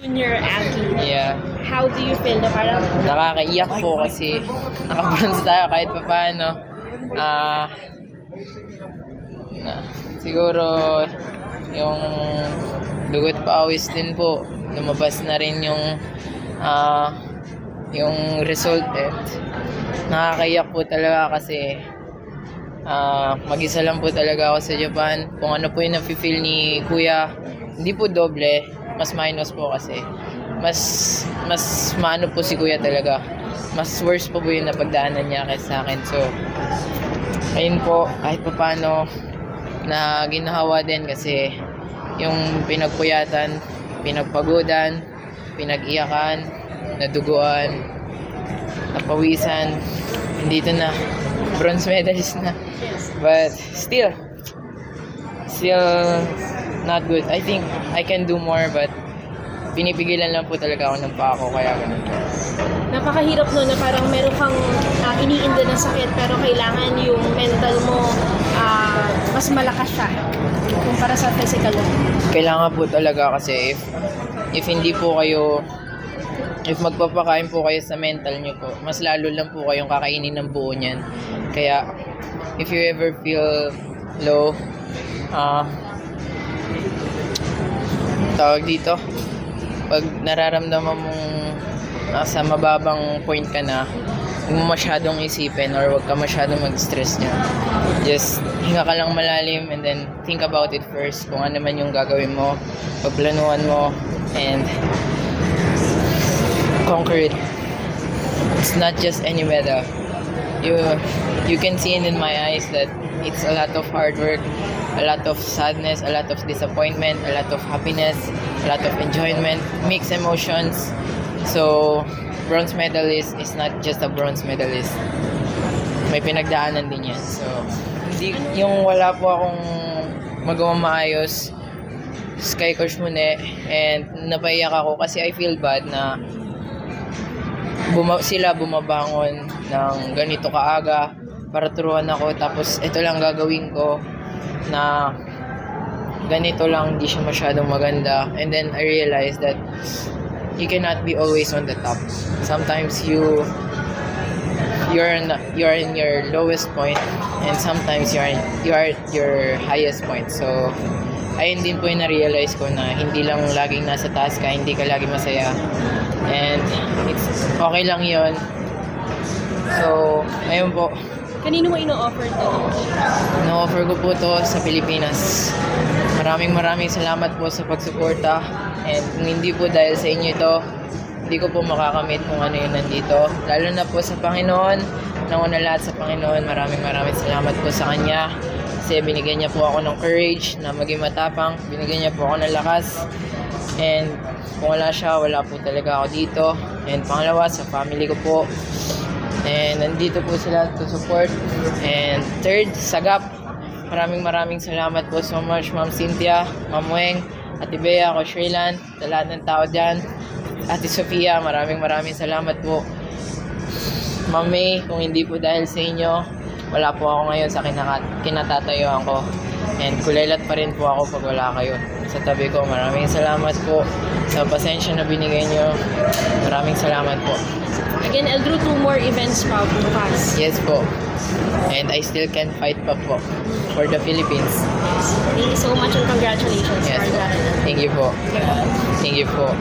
Junior athlete. Yeah. How do you feel na parang Nakakaiyak po kasi naka-bronze tayo kahit pa paano. Siguro yung dugot pawis din po. Lumabas na rin yung result. Nakakaiyak po talaga kasi mag-isa lang po talaga ako sa Japan. Kung ano po yung nafe-feel ni Kuya, hindi po doble, mas minus po kasi. Mas maano po si Kuya talaga. Mas worse po yung napagdaanan niya kaysa sa akin. So, ayun po, kahit pa paano na ginahawa din kasi yung pinagpuyatan, pinagpagudan, pinag-iyakan, naduguan, napawisan, dito na, bronze medalist na. But still not good. I think I can do more but pinipigilan lang po talaga ako ng pako kaya ganun po. Napakahirap no na parang meron kang iniinda na sakit pero kailangan yung mental mo mas malakas siya kumpara sa physical mo. Kailangan po talaga kasi if hindi po kayo, if magpapakain po kayo sa mental nyo po, mas lalo lang po kayong kakainin ng buo niyan. Kaya if you ever feel low, tawag dito, pag nararamdaman mong nasa mababang point ka na, huwag mo masyadong isipin or huwag ka masyadong mag-stress niya. Just hinga ka lang malalim and then think about it first kung ano man yung gagawin mo, pagplanuhan mo, and conquer it. It's not just any medal. You can see it in my eyes that it's a lot of hard work, a lot of sadness, a lot of disappointment, a lot of happiness, a lot of enjoyment, mixed emotions. So, bronze medalist is not just a bronze medalist. May pinagdaanan din yan. So, yung wala po akong magawang maayos, Sky Coach muna, and napaiyak ako kasi I feel bad na sila bumabangon ng ganito kaaga para turuan ako, tapos ito lang gagawin ko na ganito lang, hindi siya masyadong maganda. And then I realized that you cannot be always on the top. Sometimes you're in your lowest point and sometimes you're at your highest point. So ayun din po yung na-realize ko na hindi lang laging nasa taas ka, hindi ka laging masaya. And it's okay lang yun. So, ayun po. Kanino mo ino-offer to? Ino-offer ko po to sa Pilipinas. Maraming salamat po sa pagsuporta. And kung hindi po dahil sa inyo ito, hindi ko po makakamit kung ano yung nandito. Lalo na po sa Panginoon. Nauna lahat sa Panginoon. Maraming salamat po sa Kanya. Kasi binigyan niya po ako ng courage na maging matapang. Binigyan niya po ako ng lakas. And kung wala siya, wala po talaga ako dito. And pangalawa, sa family ko po. And nandito po sila to support. And third, Sagap. Maraming salamat po so much, Ma'am Cynthia, Ma'am Weng, Ate Bea, Coach Raylan, sa lahat ng tao dyan. Ate Sofia, maraming salamat po. Ma'am May, kung hindi po dahil sa inyo, wala po ako ngayon sa kinatatayuan ko. And kulelat pa rin po ako pag wala kayo sa tabi ko. Maraming salamat po sa pasensya na binigay nyo. Maraming salamat po. Again, Eldrew, 2 more events pa bukas. Yes po. And I still can fight pa po for the Philippines. Yes. Thank you so much and congratulations Yes for po. that. Thank you po. Thank you po.